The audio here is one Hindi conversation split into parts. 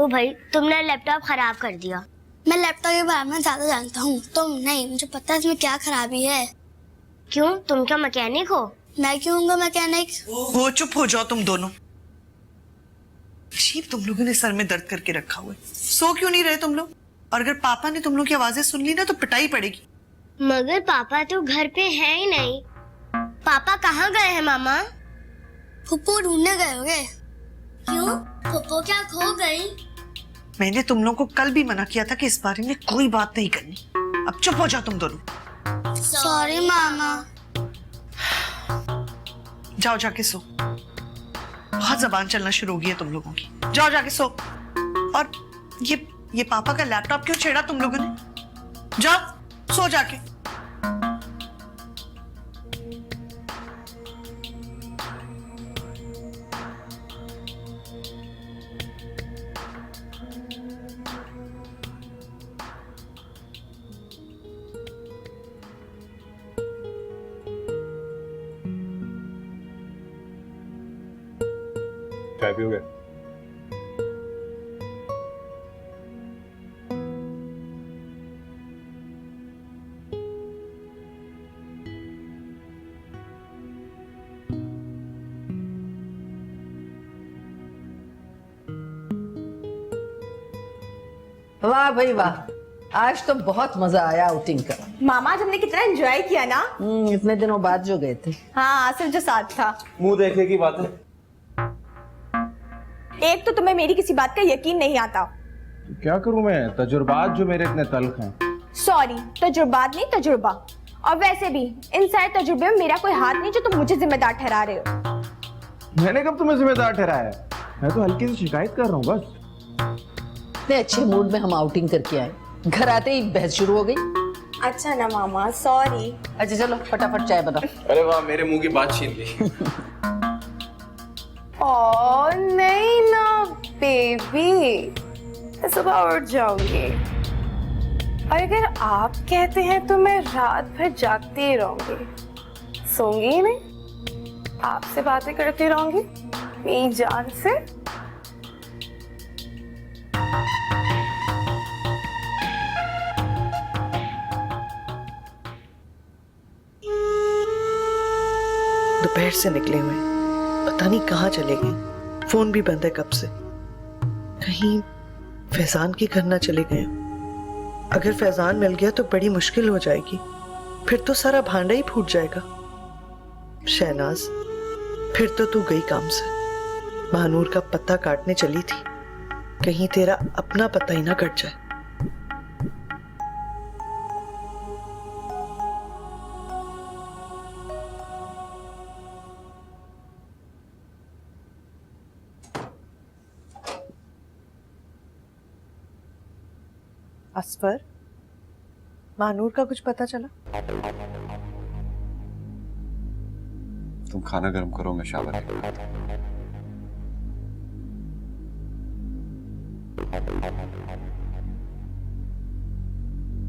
ओ भाई, तुमने लैपटॉप खराब कर दिया। मैं लैपटॉप के बारे में ज्यादा जानता हूँ, तुम नहीं। मुझे पता है इसमें क्या खराबी है। क्यों, तुम क्या मैकेनिक हो? मैं क्यों हूँ मैकेनिक? वो चुप हो जाओ तुम दोनों। अजीब तुम लोगों ने सर में दर्द करके रखा हुआ है। सो क्यों नहीं रहे तुम लोग? और अगर पापा ने तुम लोग की आवाजें सुन ली ना तो पिटाई पड़ेगी। मगर पापा तो घर पे है ही नहीं। पापा कहाँ गए हैं मामा? फुप्पो ढूंढने गए होंगे। क्यों, फुप्पो क्या खो गई? मैंने तुम लोगों को कल भी मना किया था कि इस बारे में कोई बात नहीं करनी। अब चुप हो जाओ तुम दोनों। सॉरी मामा। जाओ जाके सो। बहुत जबान चलना शुरू हो गई है तुम लोगों की। जाओ जाके सो। और ये पापा का लैपटॉप क्यों छेड़ा तुम लोगों ने? जाओ सो जाके। चाय पियोगे? वाह भाई वाह, आज तो बहुत मजा आया आउटिंग का। मामा आज हमने कितना एंजॉय किया ना। इतने दिनों बाद जो गए थे। हाँ, सिर्फ जो साथ था। मुंह देखने की बात है। एक तो तुम्हें मेरी किसी बात का यकीन नहीं आता। तो क्या करूं मैं, तजुर्बात जो मेरे इतने तल्ख हैं। सॉरी, तजुर्बात नहीं, तजुर्बा। और वैसे भी इन सारे तजुर्बे में मेरा कोई हाथ नहीं जो तुम मुझे जिम्मेदार ठहरा रहे हो। मैंने कब तुम्हें जिम्मेदार ठहराया? मैं तो हल्की सी शिकायत कर रहा हूँ बस। इतने अच्छे मूड में हम आउटिंग करके आए, घर आते ही बहस शुरू हो गई। अच्छा ना मामा, सॉरी। अच्छा चलो फटाफट चाय बनाओ। अरे वाह, मेरे मुंह की बात छीन ली। ओ नहीं ना बेबी, सुबह उठ जाऊंगी। और अगर आप कहते हैं तो मैं रात भर जागती ही रहूंगी, सोऊंगी ही नहीं, आपसे बातें करती रहूंगी मेरी जान से। दोपहर से निकले हुए, पता नहीं कहाँ चले गए। फोन भी बंद है कब से। कहीं फैजान के घर ना चले गए। अगर फैजान मिल गया तो बड़ी मुश्किल हो जाएगी। फिर तो सारा भांडा ही फूट जाएगा। शहनाज, फिर तो तू गई काम से। महानूर का पत्ता काटने चली थी, कहीं तेरा अपना पता ही ना कट जाए। असफर, महानूर का कुछ पता चला? तुम खाना गर्म करो, मैं शावर लेकर आता हूं।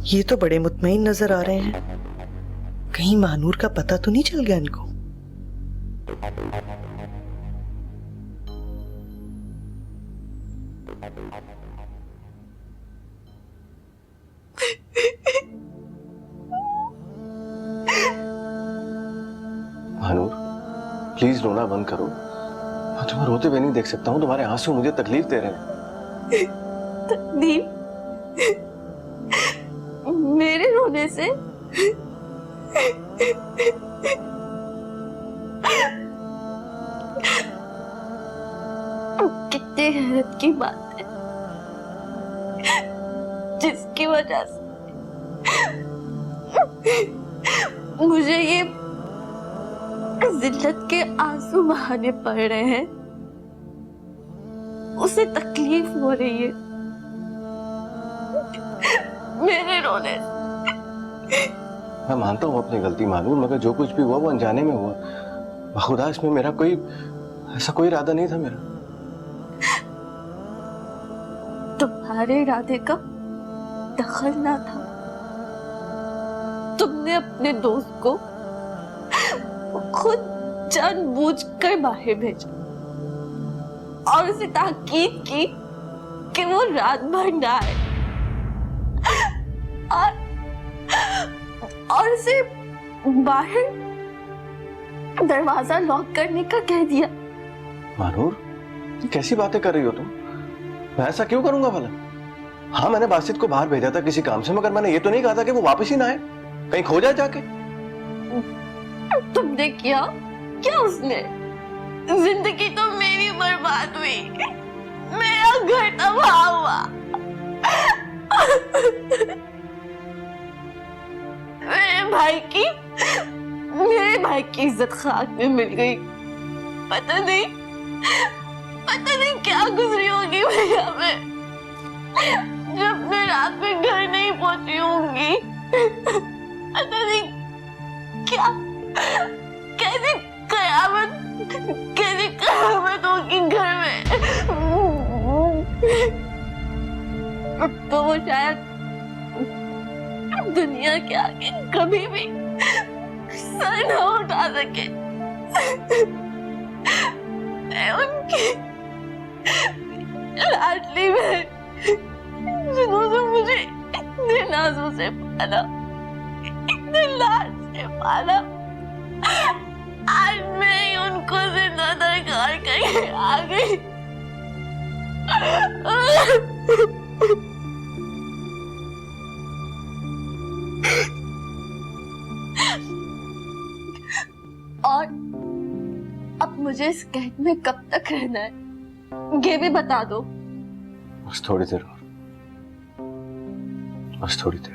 ये तो बड़े मुतमईन नजर आ रहे हैं। कहीं महानूर का पता तो नहीं चल गया इनको? महानूर, प्लीज रोना बंद करो। मैं तुम्हें रोते हुए नहीं देख सकता हूँ। तुम्हारे आंसू मुझे तकलीफ दे रहे हैं। तकलीफ? मेरे रोने से? कितनी हैरत की बात है, जिसकी वजह से मुझे ये जिल्लत के आंसू बहाने पड़ रहे हैं। उसे तकलीफ हो रही है मेरे रोने से। मैं मानता हूँ अपनी गलती महानूर, मगर जो कुछ भी हुआ वो अनजाने में हुआ। खुदा, इसमें मेरा ऐसा कोई इरादा नहीं था मेरा। तुम्हारे इरादे का दखल ना था। तुमने अपने दोस्त को खुद जानबूझकर बाहर भेजा और उसे ताकीद की कि वो रात भर ना आए और उसे बाहर दरवाजा लॉक करने का कह दिया। महानूर, कैसी बातें कर रही हो तुम? मैं ऐसा क्यों करूंगा भला? हाँ, मैंने बासित को बाहर भेजा था किसी काम से, मगर मैंने ये तो नहीं कहा था कि वो वापस ही ना आए, कहीं खो जाए जाके। तुमने किया क्या? उसने जिंदगी तो मेरी बर्बाद हुई, मेरा घर तबाह हुआ, मेरे भाई की इज्जत खाक में मिल गई। पता नहीं क्या गुजरी होगी भैया में, जब मैं रात में घर नहीं पहुंची होंगी। पता नहीं क्या कैसी कयामत होगी घर में। तो वो शायद दुनिया के आगे कभी भी सर न उठा सके। मैं उनकी लाडली बहन, जिन्होंने मुझे इतने नाजों से पाला, इतने लाड से पाला, आज मैं ही उनको जिंदा दरकार करके आ गई। और अब मुझे इस कैद में कब तक रहना है, ये भी बता दो। बस थोड़ी देर और, बस थोड़ी देर।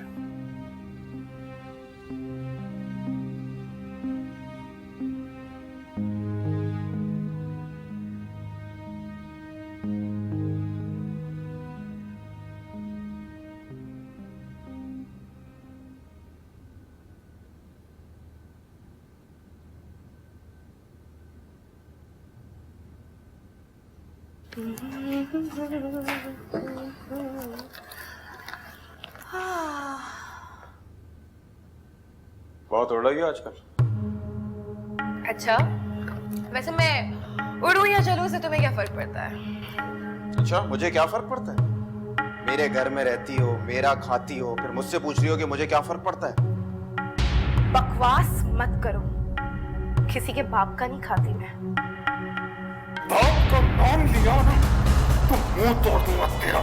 बहुत उड़ रही हो आजकल। अच्छा, वैसे मैं उड़ूं या चलूं से तुम्हें क्या फर्क पड़ता है? अच्छा, मुझे क्या फर्क पड़ता है? मेरे घर में रहती हो, मेरा खाती हो, फिर मुझसे पूछ रही हो कि मुझे क्या फर्क पड़ता है? बकवास मत करो, किसी के बाप का नहीं खाती मैं। बाप का नाम लिया ना तो मुंह तोड़ दूंगा तेरा।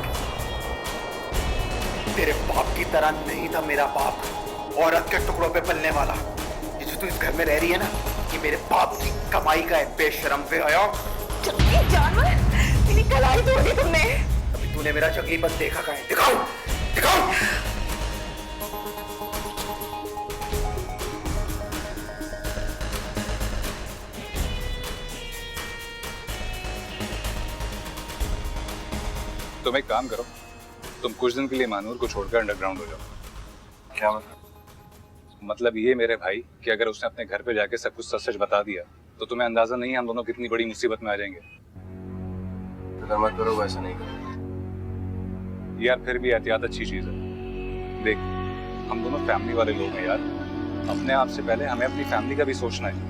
तेरे बाप की तरह नहीं था मेरा बाप, औरत के टुकड़ों पे पलने वाला। ये जो तू इस घर में रह रही है ना, ये मेरे बाप की कमाई का है, बेशरम बेहया जानवर, तेरी कलाई तोड़ी तुमने। अभी तूने मेरा जंगलीपन देखा कहाँ है? दिखाओ दिखाओ। तुम एक काम करो, तुम कुछ दिन के लिए मानूर को छोड़कर अंडरग्राउंड हो जाओ। क्या मतलब ये मेरे भाई कि अगर उसने अपने घर पे जाके सब कुछ सच सच बता दिया तो तुम्हें अंदाजा नहीं है हम दोनों कितनी बड़ी मुसीबत में आ जाएंगे। फिक्र मत करो, वैसा नहीं करो यार, फिर भी एहतियात अच्छी चीज है। देख, हम दोनों फैमिली वाले लोग हैं यार, अपने आप से पहले हमें अपनी फैमिली का भी सोचना है।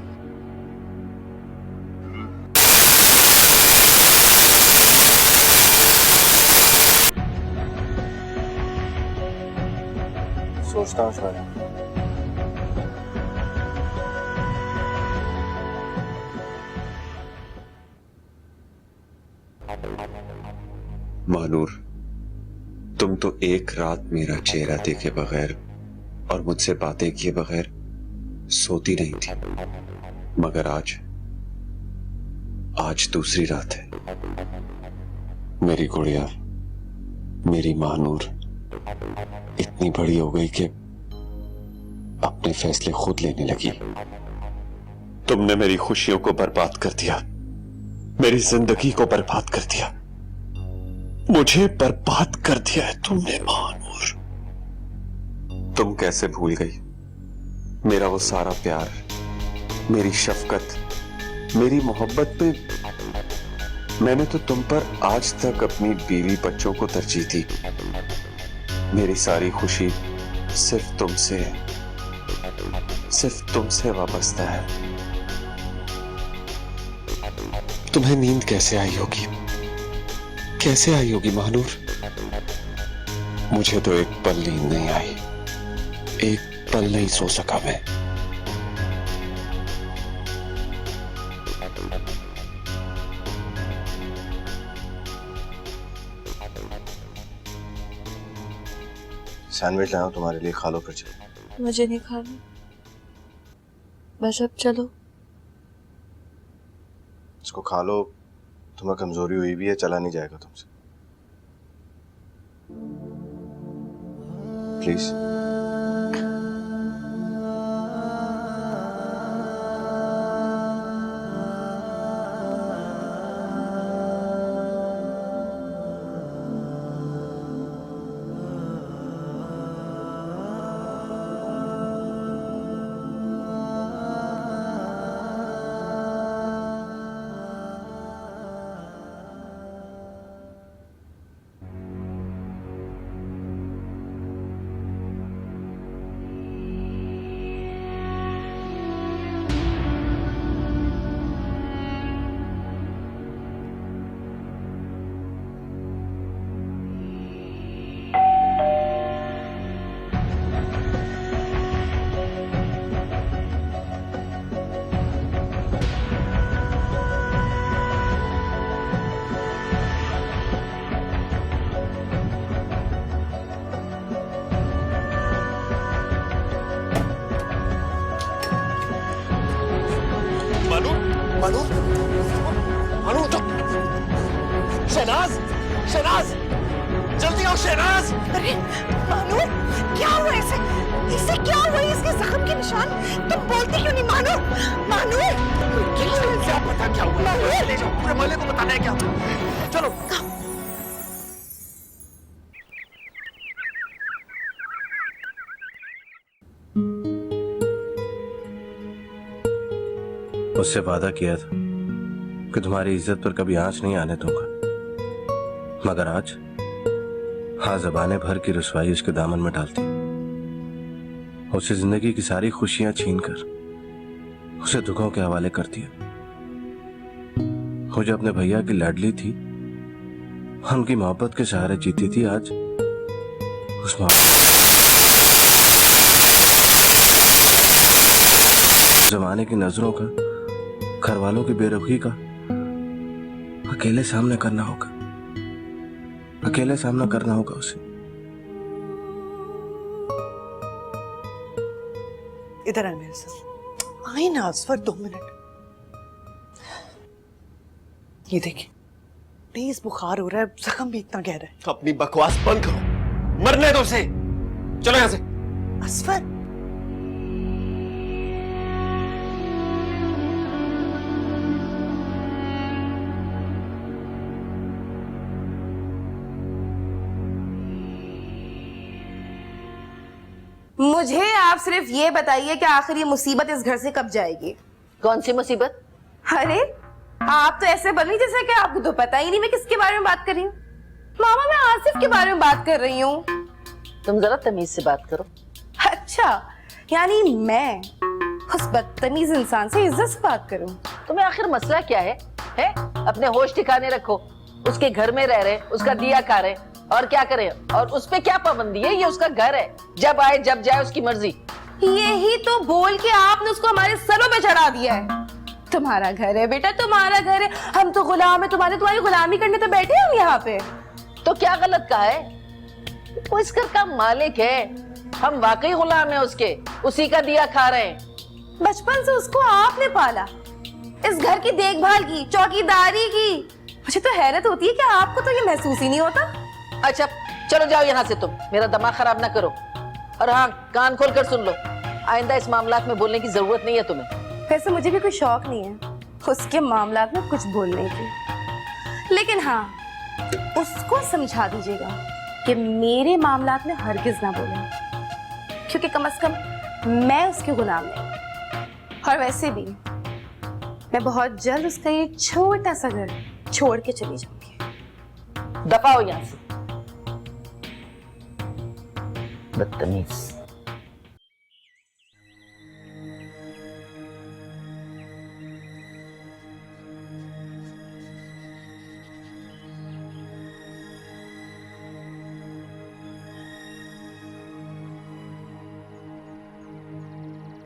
सोचता हूँ शायद। मानूर, तुम तो एक रात मेरा चेहरा देखे बगैर और मुझसे बातें किए बगैर सोती नहीं थी, मगर आज दूसरी रात है। मेरी गुड़िया, मेरी मानूर इतनी बड़ी हो गई कि अपने फैसले खुद लेने लगी। तुमने मेरी खुशियों को बर्बाद कर दिया, मेरी जिंदगी को बर्बाद कर दिया, मुझे बर्बाद कर दिया है तुमने मानूर। तुम कैसे भूल गई मेरा वो सारा प्यार, मेरी शफकत, मेरी मोहब्बत में? मैंने तो तुम पर आज तक अपनी बीवी बच्चों को तरजीह दी। मेरी सारी खुशी सिर्फ तुमसे है, सिर्फ तुमसे वाबस्ता है। तुम्हें नींद कैसे आई होगी, कैसे आई होगी मानूर? मुझे तो एक पल नींद नहीं आई, एक पल नहीं सो सका मैं। सैंडविच लाया हूं तुम्हारे लिए, खा लो फिर चलो। मुझे नहीं खाना, बस अब चलो। इसको खा लो, तुम्हें कमजोरी हुई भी है, चला नहीं जाएगा तुमसे। प्लीज। मानू, मानू उठो। शहनाज, शहनाज, जल्दी आओ शहनाज। अरे मानू, क्या हुआ इसे? इसे क्या हुआ? इसके जख्म के निशान? तुम बोलती क्यों नहीं मानू? मानू, क्या पता क्या हुआ? ले जाओ, पूरे मोहल्ले को बताना है क्या? चलो। उससे वादा किया था कि तुम्हारी इज्जत पर कभी आंच नहीं आने दूंगा, मगर आज हाँ ज़बाने भर की रुसवाई उसके दामन में डालती, उसे जिंदगी की सारी खुशियां छीनकर उसे दुखों के हवाले कर दिया। वो जो अपने भैया की लाडली थी, उनकी मोहब्बत के सहारे जीती थी, आज उस जमाने की नजरों का, घर वालों की बेरुखी का अकेले सामना करना होगा, अकेले सामना करना होगा उसे। इधर आए मेरे साथ, आए ना असफर, 2 मिनट। ये देखिए, तेज बुखार हो रहा है, जख्म भी इतना गहरा है। अपनी बकवास बंद करो, मरने दो उसे। चलो यहां से। असफर, मुझे आप सिर्फ ये बताइए कि आखिर ये मुसीबत इस घर से कब जाएगी? कौन सी मुसीबत? अरे आप तो ऐसे बनी जैसे कि आपको तो पता ही नहीं मैं किसके बारे में बात कर रही हूँ। मामा, मैं आसिफ के बारे में बात कर रही हूँ। तुम जरा तमीज से बात करो। अच्छा, यानी मैं उस बदतमीज इंसान से इज्जत से बात करूँ? तुम्हें आखिर मसला क्या है? अपने होश ठिकाने रखो। उसके घर में रह रहे, उसका दिया खा रहे, और क्या करे? और उस पे क्या पाबंदी है? ये उसका घर है, जब आए जब जाए उसकी मर्जी। यही तो बोल के आपने उसको हमारे सरों पे चढ़ा दिया है। तुम्हारा घर है बेटा, तुम्हारा घर है, हम तो गुलाम है तुम्हारी गुलामी करने तो बैठे हम यहाँ पे। तो क्या गलत कहा है? वो इस घर का मालिक है, हम वाकई गुलाम है उसके, उसी का दिया खा रहे हैं। बचपन से उसको आपने पाला, इस घर की देखभाल की, चौकीदारी की। मुझे तो हैरत होती है कि आपको तो ये महसूस ही नहीं होता। अच्छा चलो जाओ यहाँ से, तुम मेरा दिमाग खराब ना करो। और हाँ, कान खोल कर सुन लो, आइंदा इस मामलात में बोलने की जरूरत नहीं है तुम्हें। वैसे मुझे भी कोई शौक नहीं है उसके मामलात में कुछ बोलने की, लेकिन हाँ उसको समझा दीजिएगा कि मेरे मामलात में हरगिज ना बोले, क्योंकि कम से कम मैं उसके गुलाम नहीं। और वैसे भी मैं बहुत जल्द उसका ये छोटा सा घर छोड़ के चली जाऊंगी। दफा हो यहाँ से, बदतमीज।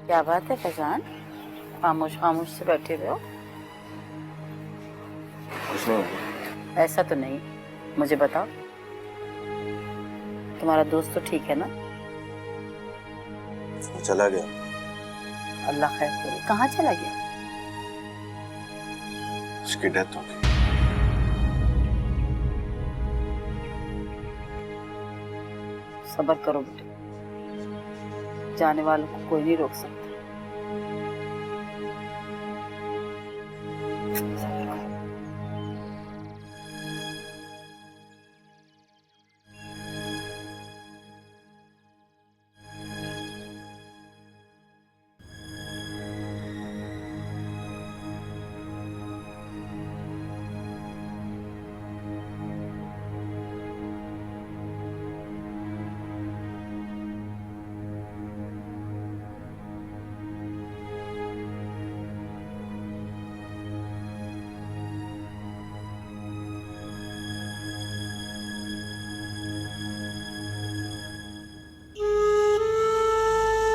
क्या बात है फैजान, खामोश खामोश से बैठे हुए हो? कुछ नहीं। ऐसा तो नहीं, मुझे बताओ, तुम्हारा दोस्त तो ठीक है ना? वो चला गया। अल्लाह खैर करे। कहाँ चला गया? उसकी डेथ हो गई। सब्र करो बेटे, जाने वालों को कोई नहीं रोक सकता।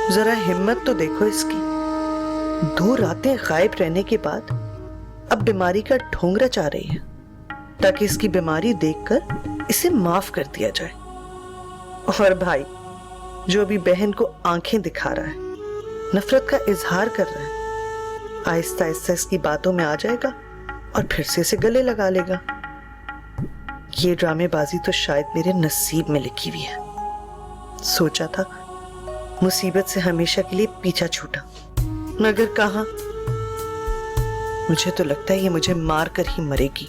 जरा हिम्मत तो देखो इसकी। 2 रातें गायब रहने के बाद अब बीमारी का ढोंगरा चाह रही है ताकि इसकी बीमारी देखकर इसे माफ कर दिया जाए। और भाई जो अभी बहन को आंखें दिखा रहा है, नफरत का इजहार कर रहा है, आहिस्ता आहिस्ता इसकी बातों में आ जाएगा और फिर से इसे गले लगा लेगा। ये ड्रामेबाजी तो शायद मेरे नसीब में लिखी हुई है। सोचा था मुसीबत से हमेशा के लिए पीछा छूटा, मगर कहां। मुझे तो लगता है ये मुझे मार कर ही मरेगी।